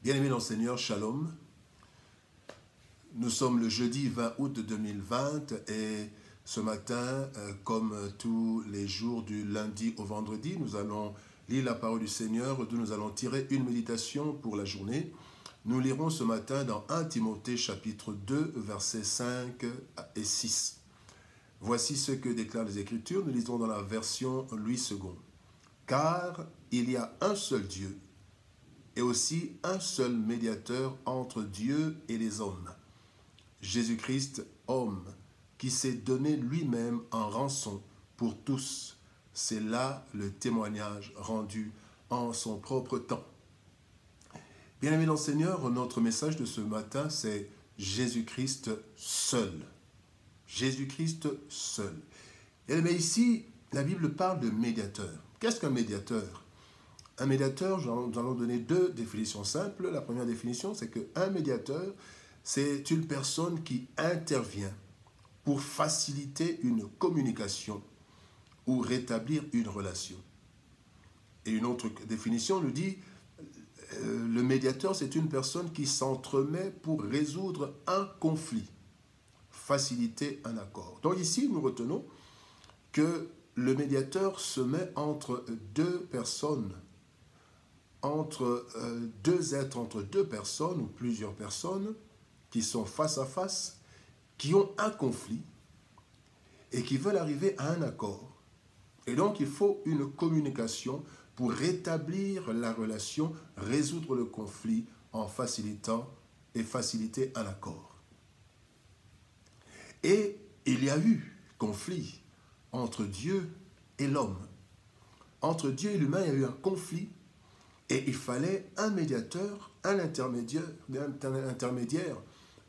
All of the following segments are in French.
Bien-aimés dans le Seigneur, Shalom. Nous sommes le jeudi 20 août 2020 et ce matin, comme tous les jours du lundi au vendredi, nous allons lire la parole du Seigneur d'où nous allons tirer une méditation pour la journée. Nous lirons ce matin dans 1 Timothée chapitre 2, versets 5 et 6. Voici ce que déclarent les Écritures. Nous lisons dans la version Louis II. Car il y a un seul Dieu et aussi un seul médiateur entre Dieu et les hommes, Jésus-Christ, homme, qui s'est donné lui-même en rançon pour tous. C'est là le témoignage rendu en son propre temps. Bien-aimés dans le Seigneur, notre message de ce matin, c'est Jésus-Christ seul. Jésus-Christ seul. Mais ici, la Bible parle de médiateur. Qu'est-ce qu'un médiateur ? Un médiateur, nous allons donner deux définitions simples. La première définition, c'est qu'un médiateur, c'est une personne qui intervient pour faciliter une communication ou rétablir une relation. Et une autre définition nous dit, le médiateur, c'est une personne qui s'entremet pour résoudre un conflit, faciliter un accord. Donc ici, nous retenons que le médiateur se met entre deux personnes, entre deux êtres, entre deux personnes ou plusieurs personnes qui sont face à face, qui ont un conflit et qui veulent arriver à un accord. Et donc, il faut une communication pour rétablir la relation, résoudre le conflit en facilitant et faciliter un accord. Et il y a eu conflit entre Dieu et l'homme. Entre Dieu et l'humain, il y a eu un conflit et il fallait un médiateur, un intermédiaire.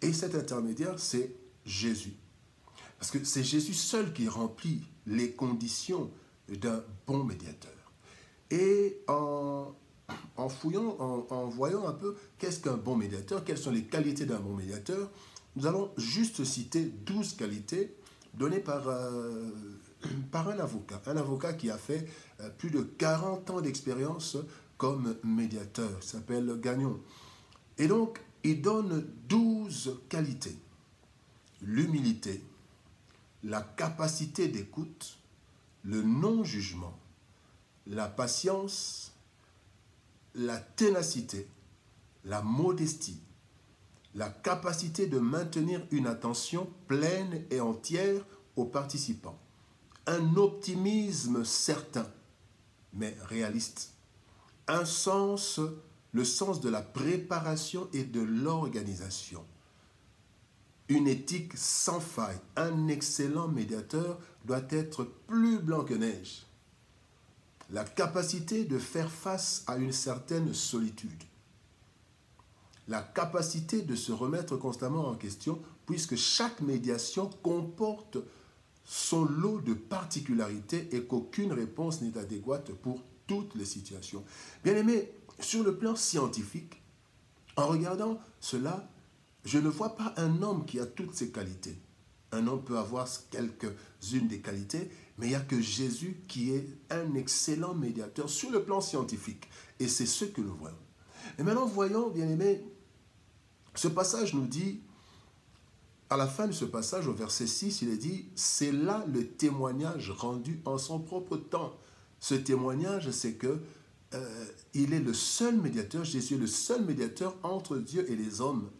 Et cet intermédiaire, c'est Jésus. Parce que c'est Jésus seul qui remplit les conditions d'un bon médiateur. Et en fouillant, en voyant un peu qu'est-ce qu'un bon médiateur, quelles sont les qualités d'un bon médiateur, nous allons juste citer 12 qualités données par un avocat qui a fait plus de 40 ans d'expérience comme médiateur. Il s'appelle Gagnon. Et donc, il donne 12 qualités. L'humilité, la capacité d'écoute, le non-jugement, la patience, la ténacité, la modestie, la capacité de maintenir une attention pleine et entière aux participants, un optimisme certain, mais réaliste, le sens de la préparation et de l'organisation, une éthique sans faille. Un excellent médiateur doit être plus blanc que neige. La capacité de faire face à une certaine solitude. La capacité de se remettre constamment en question, puisque chaque médiation comporte son lot de particularités et qu'aucune réponse n'est adéquate pour toutes les situations. Bien aimé, sur le plan scientifique, en regardant cela, je ne vois pas un homme qui a toutes ces qualités. Un homme peut avoir quelques-unes des qualités, mais il n'y a que Jésus qui est un excellent médiateur sur le plan scientifique. Et c'est ce que nous voyons. Et maintenant, voyons, bien aimé, ce passage nous dit, à la fin de ce passage, au verset 6, il est dit, c'est là le témoignage rendu en son propre temps. Ce témoignage, c'est que il est le seul médiateur, Jésus est le seul médiateur entre Dieu et les hommes.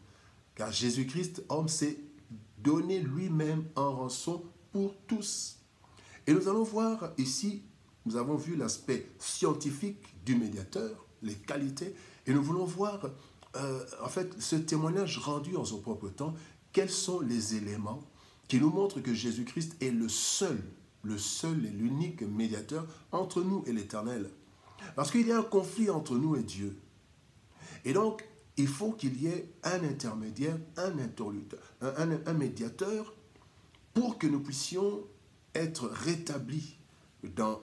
Car Jésus-Christ, homme, s'est donné lui-même en rançon pour tous. Et nous allons voir ici, nous avons vu l'aspect scientifique du médiateur, les qualités, et nous voulons voir, en fait, ce témoignage rendu en son propre temps, quels sont les éléments qui nous montrent que Jésus-Christ est le seul et l'unique médiateur entre nous et l'Éternel. Parce qu'il y a un conflit entre nous et Dieu. Et donc, il faut qu'il y ait un intermédiaire, un médiateur, pour que nous puissions être rétablis dans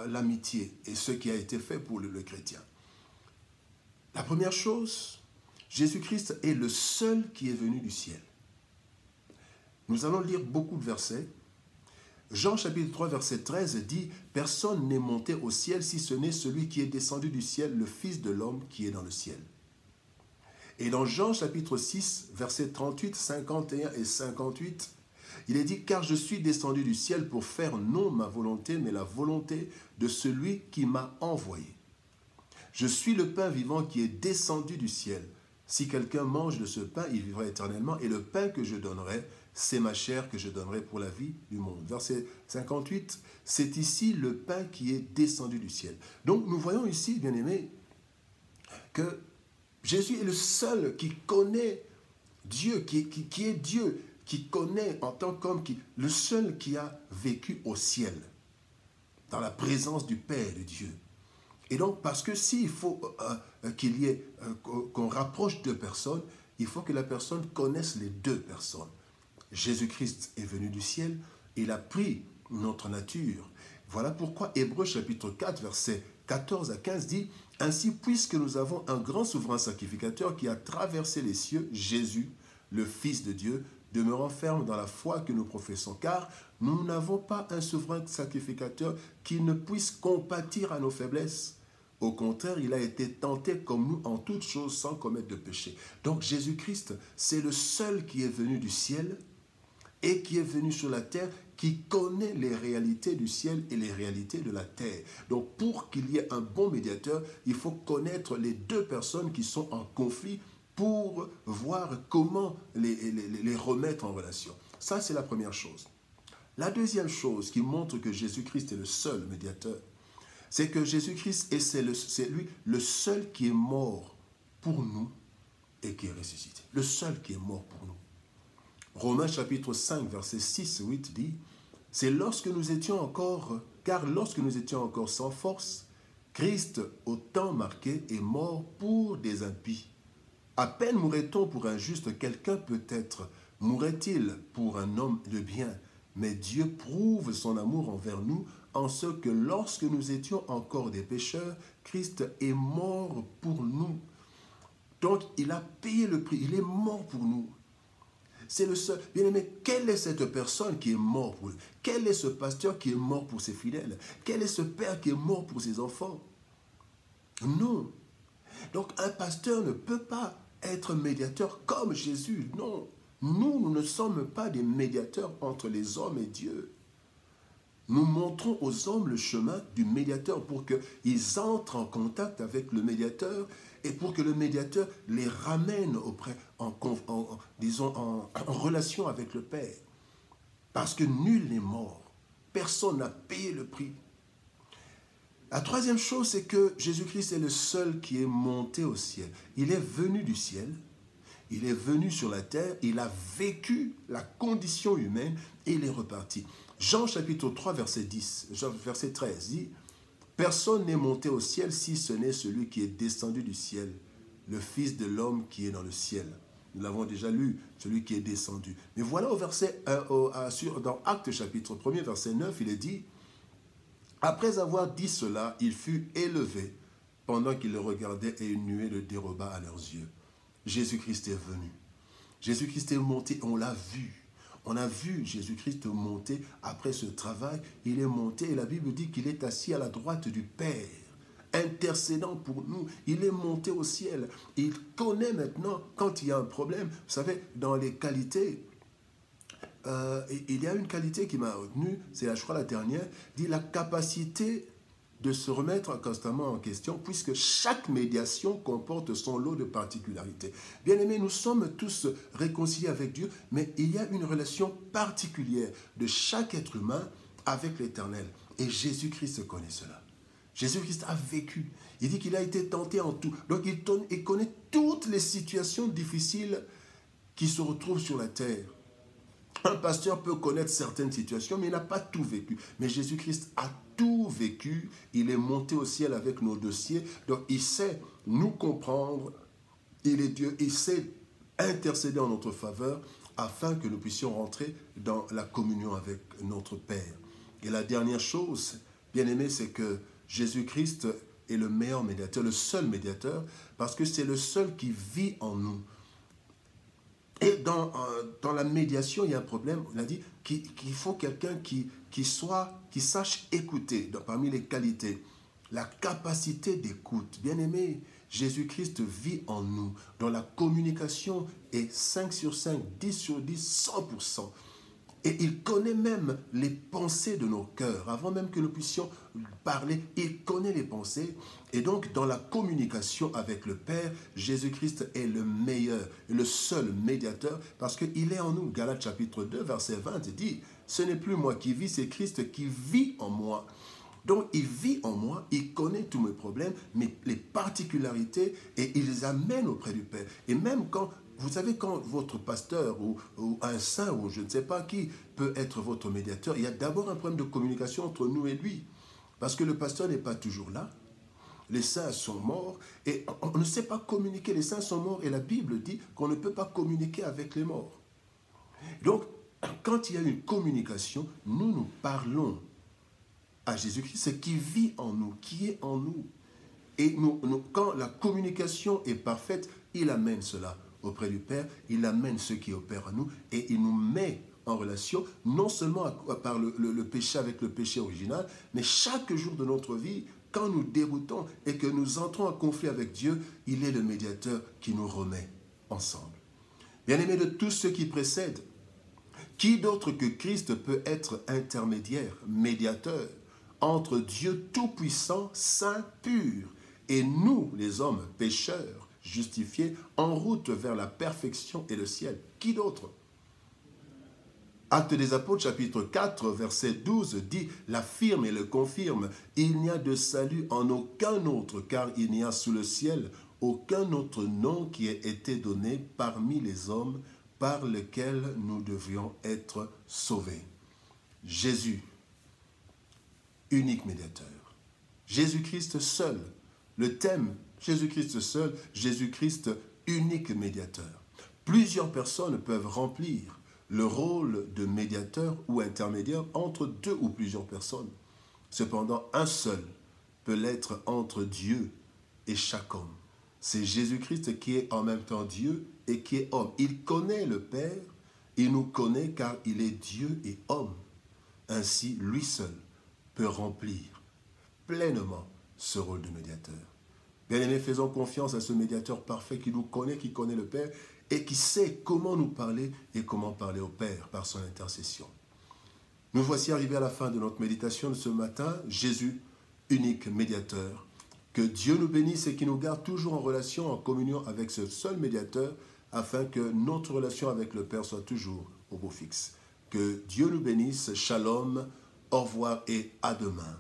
l'amitié et ce qui a été fait pour le chrétien. La première chose, Jésus-Christ est le seul qui est venu du ciel. Nous allons lire beaucoup de versets. Jean chapitre 3, verset 13 dit « Personne n'est monté au ciel si ce n'est celui qui est descendu du ciel, le Fils de l'homme qui est dans le ciel. » Et dans Jean chapitre 6, versets 38, 51 et 58, il est dit « Car je suis descendu du ciel pour faire non ma volonté, mais la volonté de celui qui m'a envoyé. Je suis le pain vivant qui est descendu du ciel. Si quelqu'un mange de ce pain, il vivra éternellement. Et le pain que je donnerai, c'est ma chair que je donnerai pour la vie du monde. » Verset 58, c'est ici le pain qui est descendu du ciel. Donc nous voyons ici, bien-aimés, que Jésus est le seul qui connaît Dieu, qui est Dieu, qui connaît en tant qu'homme, le seul qui a vécu au ciel, dans la présence du Père de Dieu. Et donc, parce que s'il faut qu'il y ait, qu'on rapproche deux personnes, il faut que la personne connaisse les deux personnes. Jésus-Christ est venu du ciel, il a pris notre nature. Voilà pourquoi Hébreux chapitre 4, versets 14 à 15 dit « Ainsi, puisque nous avons un grand souverain sacrificateur qui a traversé les cieux, Jésus, le Fils de Dieu, demeurant ferme dans la foi que nous professons, car nous n'avons pas un souverain sacrificateur qui ne puisse compatir à nos faiblesses. Au contraire, il a été tenté comme nous en toutes choses sans commettre de péché. » Donc Jésus-Christ, c'est le seul qui est venu du ciel et qui est venu sur la terre, qui connaît les réalités du ciel et les réalités de la terre. Donc pour qu'il y ait un bon médiateur, il faut connaître les deux personnes qui sont en conflit pour voir comment les remettre en relation. Ça, c'est la première chose. La deuxième chose qui montre que Jésus-Christ est le seul médiateur, c'est que Jésus-Christ, c'est lui le seul qui est mort pour nous et qui est ressuscité. Le seul qui est mort pour nous. Romains chapitre 5, versets 6 et 8 dit « C'est car lorsque nous étions encore sans force, Christ, au temps marqué, est mort pour des impies. À peine mourrait-on pour un juste, quelqu'un peut-être mourrait-il pour un homme de bien. Mais Dieu prouve son amour envers nous en ce que lorsque nous étions encore des pécheurs, Christ est mort pour nous. » Donc il a payé le prix, il est mort pour nous. C'est le seul. Bien aimé, quelle est cette personne qui est morte pour lui? Quel est ce pasteur qui est mort pour ses fidèles? Quel est ce père qui est mort pour ses enfants? Non. Donc un pasteur ne peut pas être médiateur comme Jésus. Non. Nous ne sommes pas des médiateurs entre les hommes et Dieu. Nous montrons aux hommes le chemin du médiateur pour qu'ils entrent en contact avec le médiateur et pour que le médiateur les ramène en relation avec le Père. Parce que nul n'est mort. Personne n'a payé le prix. La troisième chose, c'est que Jésus-Christ est le seul qui est monté au ciel. Il est venu du ciel, il est venu sur la terre, il a vécu la condition humaine et il est reparti. Jean chapitre 3, verset 13 dit « Personne n'est monté au ciel si ce n'est celui qui est descendu du ciel, le Fils de l'homme qui est dans le ciel. » Nous l'avons déjà lu, celui qui est descendu. Mais voilà dans Actes chapitre 1, verset 9, il est dit « Après avoir dit cela, il fut élevé pendant qu'ils le regardaient et une nuée le déroba à leurs yeux. » Jésus-Christ est venu. Jésus-Christ est monté, on l'a vu. On a vu Jésus-Christ monter après ce travail. Il est monté et la Bible dit qu'il est assis à la droite du Père, intercédant pour nous. Il est monté au ciel. Il connaît maintenant quand il y a un problème. Vous savez, dans les qualités, il y a une qualité qui m'a retenu, c'est je crois la dernière, dit la capacité de se remettre constamment en question, puisque chaque médiation comporte son lot de particularités. Bien aimés, nous sommes tous réconciliés avec Dieu, mais il y a une relation particulière de chaque être humain avec l'Éternel. Et Jésus-Christ connaît cela. Jésus-Christ a vécu. Il dit qu'il a été tenté en tout. Donc il connaît toutes les situations difficiles qui se retrouvent sur la terre. Un pasteur peut connaître certaines situations, mais il n'a pas tout vécu. Mais Jésus-Christ a tout vécu. Il est monté au ciel avec nos dossiers. Donc, il sait nous comprendre. Il est Dieu. Il sait intercéder en notre faveur afin que nous puissions rentrer dans la communion avec notre Père. Et la dernière chose, bien aimé, c'est que Jésus-Christ est le meilleur médiateur, le seul médiateur, parce que c'est le seul qui vit en nous. Et dans la médiation, il y a un problème, on a dit qu'il faut quelqu'un qui sache écouter. Donc, parmi les qualités la capacité d'écoute. Bien-aimé, Jésus-Christ vit en nous, dont la communication est 5 sur 5, 10 sur 10, 100%. Et il connaît même les pensées de nos cœurs. Avant même que nous puissions parler, il connaît les pensées. Et donc, dans la communication avec le Père, Jésus-Christ est le meilleur, le seul médiateur, parce qu'il est en nous. Galates chapitre 2, verset 20 dit, « Ce n'est plus moi qui vis, c'est Christ qui vit en moi. » Donc, il vit en moi, il connaît tous mes problèmes, mais les particularités, et il les amène auprès du Père. Et même quand... Vous savez, quand votre pasteur ou un saint ou je ne sais pas qui peut être votre médiateur, il y a d'abord un problème de communication entre nous et lui. Parce que le pasteur n'est pas toujours là. Les saints sont morts et on ne sait pas communiquer. Les saints sont morts et la Bible dit qu'on ne peut pas communiquer avec les morts. Donc, quand il y a une communication, nous parlons à Jésus-Christ, ce qui vit en nous, qui est en nous. Et quand la communication est parfaite, il amène cela auprès du Père, il amène ce qui opère en nous et il nous met en relation, non seulement par le péché avec le péché original, mais chaque jour de notre vie, quand nous déroutons et que nous entrons en conflit avec Dieu, il est le médiateur qui nous remet ensemble. Bien-aimés, de tous ceux qui précèdent, qui d'autre que Christ peut être intermédiaire, médiateur, entre Dieu tout-puissant, saint, pur, et nous, les hommes pécheurs, justifiés, en route vers la perfection et le ciel. Qui d'autre? Actes des Apôtres, chapitre 4, verset 12, dit, « L'affirme et le confirme, il n'y a de salut en aucun autre, car il n'y a sous le ciel aucun autre nom qui ait été donné parmi les hommes par lequel nous devions être sauvés. » Jésus, unique médiateur. Jésus-Christ seul. Le thème, Jésus-Christ seul, Jésus-Christ unique médiateur. Plusieurs personnes peuvent remplir le rôle de médiateur ou intermédiaire entre deux ou plusieurs personnes. Cependant, un seul peut l'être entre Dieu et chaque homme. C'est Jésus-Christ qui est en même temps Dieu et qui est homme. Il connaît le Père, il nous connaît car il est Dieu et homme. Ainsi, lui seul peut remplir pleinement ce rôle de médiateur. Bien-aimés, faisons confiance à ce médiateur parfait qui nous connaît, qui connaît le Père et qui sait comment nous parler et comment parler au Père par son intercession. Nous voici arrivés à la fin de notre méditation de ce matin. Jésus, unique médiateur. Que Dieu nous bénisse et qu'il nous garde toujours en relation, en communion avec ce seul médiateur, afin que notre relation avec le Père soit toujours au beau fixe. Que Dieu nous bénisse. Shalom, au revoir et à demain.